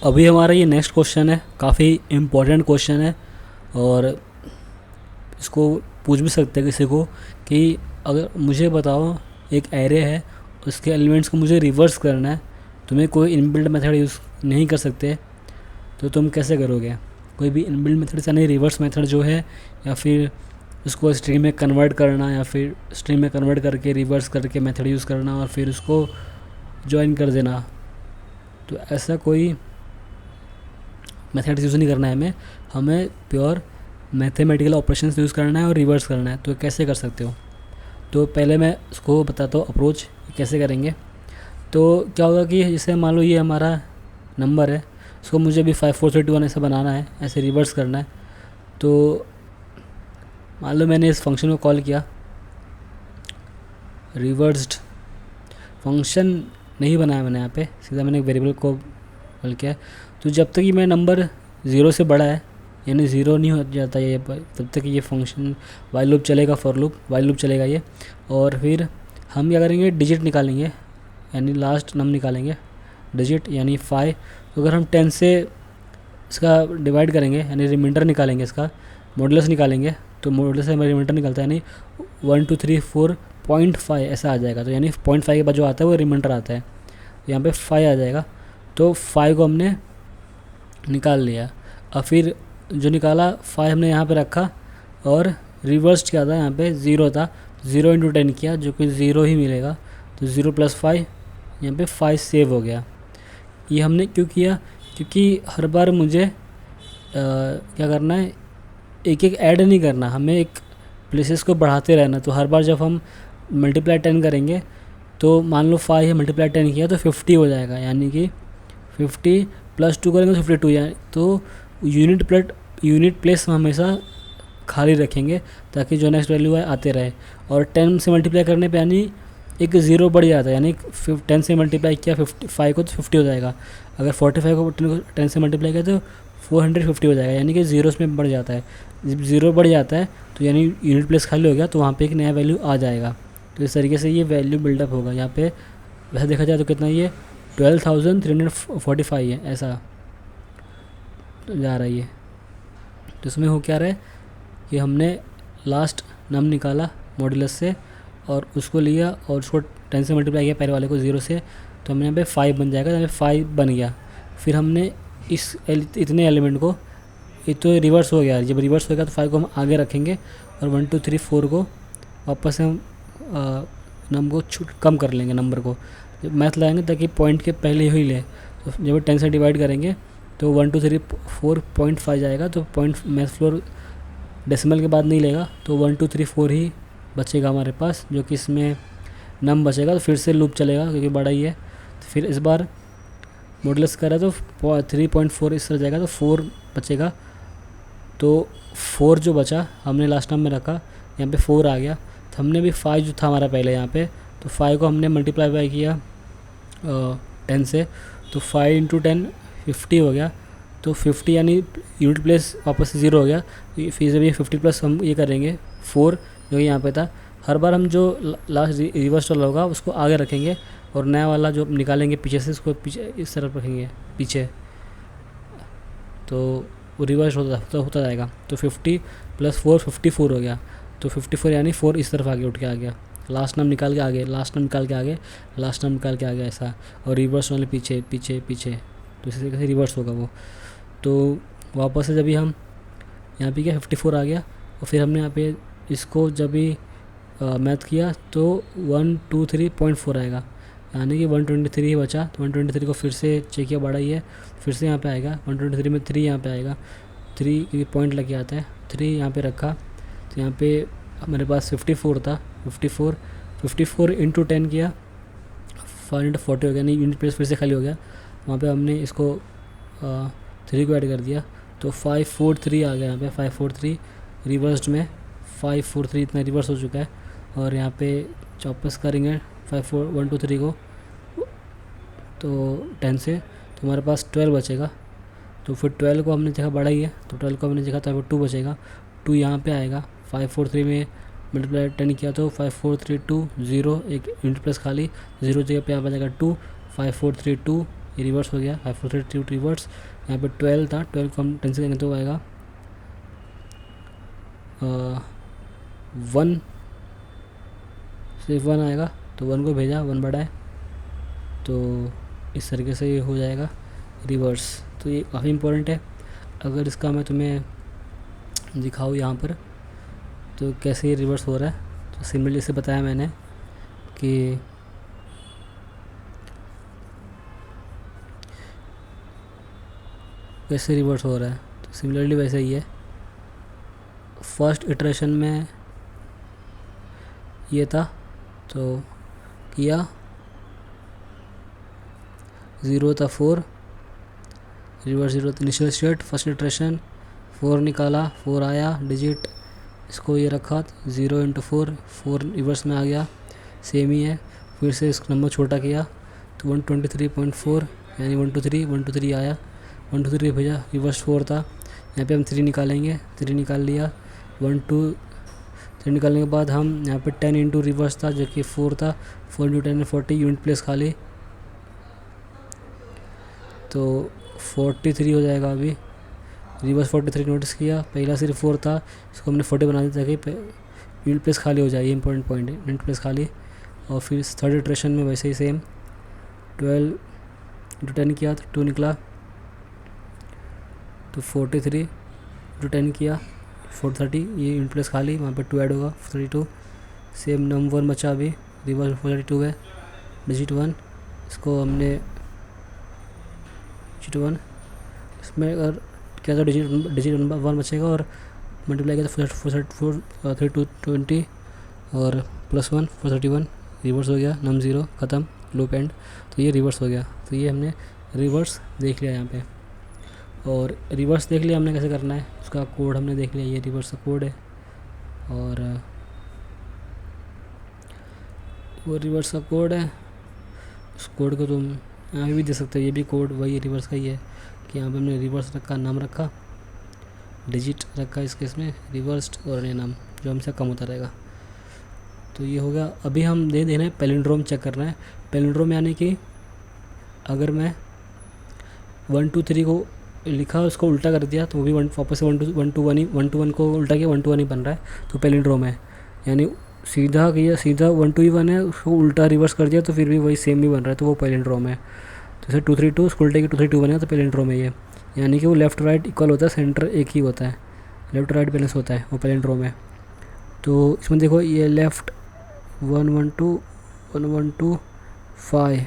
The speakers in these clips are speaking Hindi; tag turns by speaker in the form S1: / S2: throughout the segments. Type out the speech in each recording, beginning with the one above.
S1: अभी हमारा ये नेक्स्ट क्वेश्चन है, काफ़ी इम्पोर्टेंट क्वेश्चन है और इसको पूछ भी सकते हैं किसी को कि अगर मुझे बताओ एक एरे है, उसके एलिमेंट्स को मुझे रिवर्स करना है, तुम्हें कोई इनबिल्ट मेथड यूज़ नहीं कर सकते, तो तुम कैसे करोगे? कोई भी इनबिल्ट मेथड से नहीं, रिवर्स मेथड जो है, या फिर उसको स्ट्रीम में कन्वर्ट करना, या फिर स्ट्रीम में कन्वर्ट करके रिवर्स करके मेथड यूज़ करना और फिर उसको ज्वाइन कर देना। तो ऐसा कोई मेथड यूज़ नहीं करना है हमें प्योर मैथमेटिकल ऑपरेशंस यूज़ करना है और रिवर्स करना है। तो कैसे कर सकते हो? तो पहले मैं उसको बताता हूँ अप्रोच कैसे करेंगे। तो क्या होगा कि जैसे मान लो ये हमारा नंबर है, इसको मुझे भी 5 4 3 2 1 ऐसा बनाना है, ऐसे रिवर्स करना है। तो मान लो मैंने इस फंक्शन को कॉल किया, रिवर्स्ड फंक्शन नहीं बनाया मैंने, यहाँ पे सीधा मैंने एक वेरिएबल को कॉल किया। तो जब तक ये मेरा नंबर 0 से बड़ा है, यानी 0 नहीं हो जाता ये, तब तक ये फंक्शन वाइल लूप चलेगा, फॉर लूप वाइल लूप चलेगा ये। और फिर हम क्या करेंगे, डिजिट निकालेंगे, यानी लास्ट नंबर निकालेंगे डिजिट, यानी 5। तो अगर हम 10 से इसका डिवाइड करेंगे, यानी रिमाइंडर निकालेंगे, इसका मॉडुलस निकालेंगे, तो मॉडुलस से हमारा रिमाइंडर निकलता है, यानी 1 2 3 4.5 ऐसा आ जाएगा। तो यानी 0.5 के बाद जो आता है वो रिमाइंडर आता है, तो यहाँ पे 5 आ जाएगा। तो 5 को हमने निकाल लिया। और फिर जो निकाला 5 हमने यहाँ पे रखा, और रिवर्स क्या था, यहाँ पे 0 था, 0 × 10 किया, जो कि 0 ही मिलेगा। तो 0 + 5, यहाँ पे 5 सेव हो गया। ये हमने क्यों किया? क्योंकि हर बार मुझे क्या करना है, एक एक ऐड नहीं करना, हमें एक प्लेसेस को बढ़ाते रहना। तो हर बार जब हम मल्टीप्लाई 10 करेंगे, तो मान लो 5 है, मल्टीप्लाई 10 किया तो 50 हो जाएगा, यानी कि 50 + 2 करेंगे तो 52, यानी तो यूनिट प्लेस हम हमेशा खाली रखेंगे ताकि जो नेक्स्ट वैल्यू है आते रहे। और 10 से मल्टीप्लाई करने पे यानी एक 0 बढ़ जाता है, यानी 10 से मल्टीप्लाई किया 55 को तो 50 हो जाएगा। अगर 45 को 10 से मल्टीप्लाई किया तो 450 हो जाएगा, यानी कि 0 इसमें बढ़ जाता है। जब 0 बढ़ जाता है तो यानी यूनिट प्लेस खाली हो गया, तो वहाँ पे एक नया वैल्यू आ जाएगा। तो इस तरीके से ये वैल्यू बिल्डअप होगा। यहाँ पे वैसे देखा जाए तो कितना, ये 12,345 है, ऐसा जा रहा है ये। तो इसमें हो क्या रहा है कि हमने लास्ट नम निकाला मॉड्यूलस से और उसको लिया और उसको 10 से मल्टीप्लाई किया पहले वाले को 0 से, तो हमने यहाँ पे 5 बन जाएगा, यहाँ पे 5 बन गया। फिर हमने इस इतने एलिमेंट को, ये तो रिवर्स हो गया, जब रिवर्स हो गया तो 5 को हम आगे रखेंगे और 1 2 3 4 को वापस से हम नंबर को कम कर लेंगे, नंबर को जब मैथ लगाएंगे ताकि पॉइंट के पहले ही ले। तो जब 10 से डिवाइड करेंगे तो 1 2 3 4.5 जाएगा, तो पॉइंट मैथ फ्लोर डेसिमल के बाद नहीं लेगा, तो 1 2 3 4 ही बचेगा हमारे पास, जो कि इसमें नम बचेगा। तो फिर से लूप चलेगा क्योंकि बड़ा ही है। तो फिर इस बार मॉडुलस करा तो 3.4 इस तरह जाएगा, तो 4 बचेगा। तो 4 जो बचा हमने लास्ट नंबर में रखा, यहाँ पे 4 आ गया। तो हमने भी 5 जो था हमारा पहले यहाँ पे, तो 5 को हमने मल्टीप्लाई किया 10 से, तो 5 × 10 50 हो गया। तो 50 यानी यूनिट प्लेस वापस 0 हो गया। फिर जब ये 50 प्लस हम ये करेंगे 4 जो यहाँ पे था, हर बार हम जो लास्ट रिवर्स वाला होगा उसको आगे रखेंगे और नया वाला जो निकालेंगे पीछे से उसको पीछे इस तरफ रखेंगे पीछे, तो वो रिवर्स होता जाएगा। तो 50 + 4 54 हो गया। तो 54 यानी 4 इस तरफ आगे उठ के आ गया, लास्ट नंबर निकाल के आगे, लास्ट नंबर निकाल के आगे, लास्ट नंबर निकाल के आगे, ऐसा। और रिवर्स वाले पीछे पीछे पीछे, तो इसी तरीके से रिवर्स होगा वो। तो वापस से जब भी हम यहाँ पे क्या 54 आ गया, और फिर हमने यहाँ पे इसको जब भी मैथ किया तो 123.4 आएगा, यानी कि 123 ही बचा। तो 123 को फिर से चेक किया, बड़ा ही है, फिर से यहाँ पे आएगा 123 में 3 यहाँ पे आएगा, 3 क्योंकि पॉइंट लग के आता है, 3 यहाँ पे रखा। तो यहाँ पे हमारे पास 54 था, 54 × 10 किया 540 हो गया, नहीं यूनिट प्लेस फिर से खाली हो गया। वहाँ पे हमने इसको 3 को ऐड कर दिया, तो 543 आ गया। यहाँ पे 543 रिवर्स्ड में 543 इतना रिवर्स हो चुका है। और यहाँ पे वापस करेंगे 5 4 1 2 3 को, तो 10 से, तो हमारे पास 12 बचेगा। तो फिर 12 को हमने देखा बड़ा ही है, तो 12 को हमने देखा तो 2 बचेगा, 2 यहाँ पे आएगा। 543 में मल्टीप्लाई 10 किया तो 5432 0, एक यूनिट प्लस खाली 0 जगह पे यहाँ बचेगा 2, 5432 ये रिवर्स हो गया, 5 4 3 2 रिवर्स। यहाँ पे 12 था, 12 को हम 10 से करेंगे तो आएगा 1, सिर्फ 1 आएगा, तो 1 को भेजा, 1 बड़ा है, तो इस तरीके से ये हो जाएगा रिवर्स। तो ये काफ़ी इम्पोर्टेंट है। अगर इसका मैं तुम्हें दिखाऊँ यहाँ पर तो कैसे ये रिवर्स हो रहा है, तो सिमिलरली जैसे बताया मैंने कि कैसे रिवर्स हो रहा है, तो सिमिलरली वैसे ही है। फर्स्ट इटरेशन में ये था, तो किया 0 था 4, reverse 0 initial state, first iteration 4 निकाला, 4 आया डिजिट, इसको ये रखा 0 × 4, 4 रिवर्स में आ गया, सेम ही है। फिर से इस नंबर छोटा किया तो 123.4 यानी 123 आया, 123 भेजा, रिवर्स 4 था, यहाँ पे हम 3 निकालेंगे, 3 निकाल लिया, 1 2 3 निकालने के बाद हम यहाँ पे 10 × रिवर्स था जो कि 4 था, 4 × 10 40, यूनिट प्लेस खाली, तो 43 हो जाएगा। अभी रिवर्स 43 नोटिस किया, पहला सिर्फ 4 था, इसको हमने 40 बना दिया ताकि यूनिट प्लेस खाली हो जाए, ये इंपॉर्टेंट पॉइंट है, यूनिट प्लेस खाली। और फिर थर्ड इटरेशन में वैसे ही सेम 12 × 10 किया तो 2 निकला, तो 43 × 10 किया 430, ये यूनिट प्लेस खाली, वहाँ पे 2 ऐड होगा 32, सेम नंबर बचा अभी, रिवर्स 42 है, डिजिट 1, इसको हमने डिजिट 1, इसमें अगर क्या तो डिजिट 1 बचेगा और मल्टीप्लाई किया तो 43220 और +1 431, रिवर्स हो गया, नम 0 ख़त्म, लूप एंड, तो ये रिवर्स हो गया। तो ये हमने रिवर्स देख लिया यहाँ पे, और रिवर्स देख लिया हमने कैसे करना है, उसका कोड हमने देख लिया, ये रिवर्स का कोड है, और वो रिवर्स का कोड है, उस कोड को तुम यहाँ भी दे सकते हो, ये भी कोड वही रिवर्स का ही है कि यहाँ पे हमने रिवर्स रखा, नाम रखा, डिजिट रखा इस केस में रिवर्स्ड, और ये नाम जो हमसे कम होता रहेगा। तो ये हो गया। अभी हम देना है पैलिंड्रोम चेक करना है। पैलिंड्रोम यानी कि अगर मैं 1 2 3 को लिखा उसको उल्टा कर दिया तो वो भी वापस से 1 2 1 को उल्टा किया 1 2 1 ही बन रहा है, तो पैलिंड्रोम है। यानी सीधा किया, सीधा 1 2 ही 1 है, उसको उल्टा रिवर्स कर दिया तो फिर भी वही सेम ही बन रहा है, तो वो पैलिंड्रोम है। तो जैसे 2 3 2 उसको उल्टे की 2 3 2 बनेगा तो पैलिंड्रोम है ये। यानी कि वो लेफ़्ट राइट इक्वल होता है, सेंटर एक ही होता है, लेफ़्ट राइट बैलेंस होता है, वो पैलिंड्रोम है। तो इसमें देखो ये लेफ़्ट 1 1 2 1 1 2 5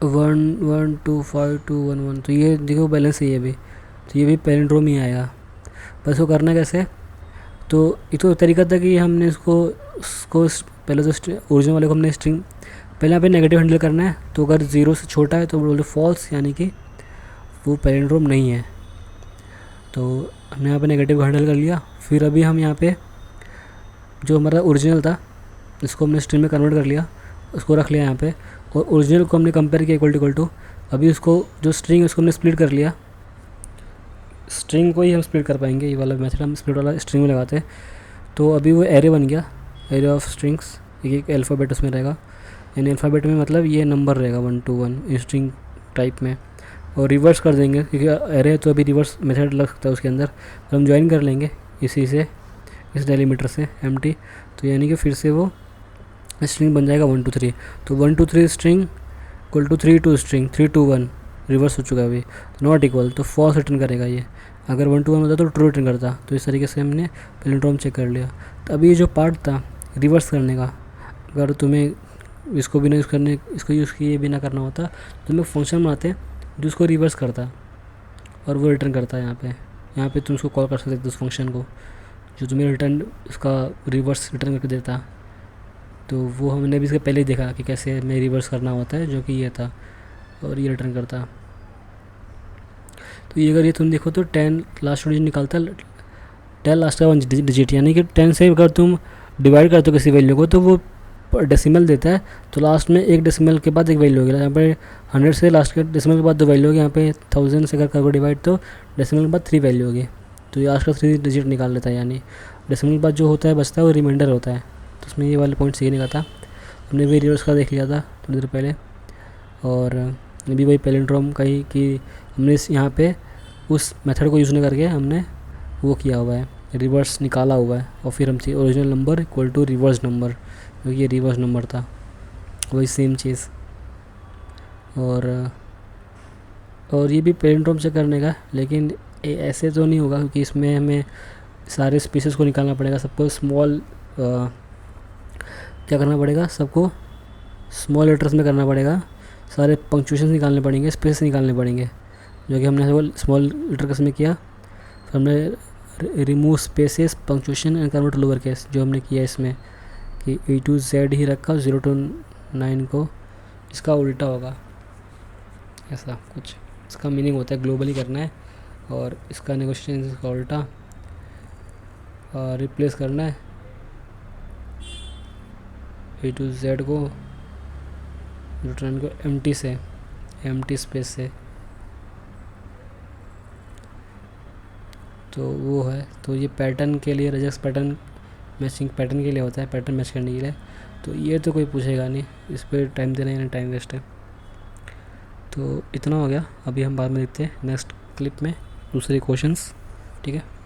S1: 1 1 2 5 2 1 1, तो ये देखो बैलेंस है ये भी, तो ये भी पैलिंड्रोम ही आएगा। बस वो करना कैसे, तो ये तो तरीका था कि हमने इसको पहले तो ओरिजिनल वाले को हमने स्ट्रिंग पहले यहाँ पे नेगेटिव हैंडल करना है, तो अगर 0 से छोटा है तो बोलो फॉल्स, यानी कि वो पैलिंड्रोम नहीं है। तो हमने यहाँ पे नेगेटिव हैंडल कर लिया। फिर अभी हम यहाँ पे जो हमारा ओरिजिनल था इसको हमने स्ट्रिंग में कन्वर्ट कर लिया, उसको रख लिया यहाँ पे, और ओरिजिनल को हमने कंपेयर किया इक्वल टू। अभी उसको जो स्ट्रिंग है उसको हमने स्प्लिट कर लिया, स्ट्रिंग को ही हम स्प्लिट कर पाएंगे, ये वाला मेथड हम स्प्लिट वाला स्ट्रिंग में लगाते हैं। तो अभी वो एरे बन गया, एरे ऑफ स्ट्रिंग्स, एक अल्फ़ाबेट उसमें रहेगा, यानी अल्फ़ाबेट में मतलब ये नंबर रहेगा 1 2 1 स्ट्रिंग टाइप में, और रिवर्स कर देंगे क्योंकि एरे तो अभी रिवर्स मेथड लग सकता है उसके अंदर, तो हम ज्वाइन कर लेंगे इसी से, इस डेलीमीटर से एम्प्टी, तो यानी कि फिर से वो स्ट्रिंग बन जाएगा 1 2 3। तो 1 2 3 string equal to 3 2 string 3 2 1 reverse हो चुका है अभी, नॉट इक्वल, तो फॉल्स रिटर्न करेगा ये। अगर 1 2 1 होता तो ट्रू रिटर्न करता। तो इस तरीके से हमने पैलिंड्रोम चेक कर लिया। तो अभी ये जो पार्ट था रिवर्स करने का, अगर तुम्हें इसको भी ना यूज़ करने, इसको यूज़ किए बिना करना होता तो तुम्हें फंक्शन बनाते जो उसको रिवर्स करता और वो रिटर्न करता है। यहाँ पे तुम उसको कॉल कर सकते थे उस फंक्शन को जो तुम्हें रिटर्न उसका रिवर्स रिटर्न करके देता। तो वो हमने भी इसके पहले ही देखा कि कैसे हमें रिवर्स करना होता है, जो कि ये था, और ये रिटर्न करता। तो ये अगर ये तुम देखो तो 10 लास्ट डिजिट निकालता, 10 लास्ट का 1 डिजिट, यानी कि 10 से अगर तुम डिवाइड करते हो किसी वैल्यू को तो वो डेसिमल देता है, तो लास्ट में एक डेसिमल के बाद एक वैल्यू होगी। यहाँ पे 100 से लास्ट के डेसिमल के बाद 2 वैल्यू होगी, यहाँ पे 1000 से अगर करोगे डिवाइड तो डेसिमल के बाद 3 वैल्यू होगी। तो ये लास्ट का 3 डिजिट निकाल लेता है, यानी डेसिमल के बाद जो होता है बचता है वो रिमाइंडर होता है। तो उसमें ये वाले पॉइंट सीखने का था, हमने भी रिवर्स का देख लिया था थोड़ी देर पहले। और ये भी वही पैलिंड्रोम का ही कि हमने इस यहाँ पे उस मेथड को यूज़ नहीं करके हमने वो किया हुआ है, रिवर्स निकाला हुआ है, और फिर हम चाहिए original number equal to reverse number, क्योंकि ये रिवर्स नंबर था, वही सेम चीज़। और ये भी पैलिंड्रोम से करने का, लेकिन ऐसे तो नहीं होगा, क्योंकि इसमें हमें सारे स्पेसेस को निकालना पड़ेगा, सबको स्मॉल क्या करना पड़ेगा, सबको स्मॉल लेटर्स में करना पड़ेगा, सारे पंक्चुएशन निकालने पड़ेंगे, स्पेस निकालने पड़ेंगे, जो कि हमने स्मॉल लेटर्स में किया। फिर हमने remove spaces punctuation and convert lower case, जो हमने किया इसमें कि A to Z ही रखा, 0 to 9 को इसका उल्टा होगा, ऐसा कुछ इसका मीनिंग होता है, ग्लोबली करना है, और इसका नेगोशिएशन इसका उल्टा रिप्लेस करना है A to Z को, रिटर्न को एम्प्टी से, एम्प्टी स्पेस से, तो वो है। तो ये पैटर्न के लिए, रजक्स पैटर्न मैचिंग पैटर्न के लिए होता है, पैटर्न मैच करने के लिए। तो ये तो कोई पूछेगा नहीं, इस पर टाइम देना ही नहीं, टाइम वेस्ट है। तो इतना हो गया, अभी हम बाद में देखते हैं नेक्स्ट क्लिप में दूसरे क्वेश्चंस, ठीक है।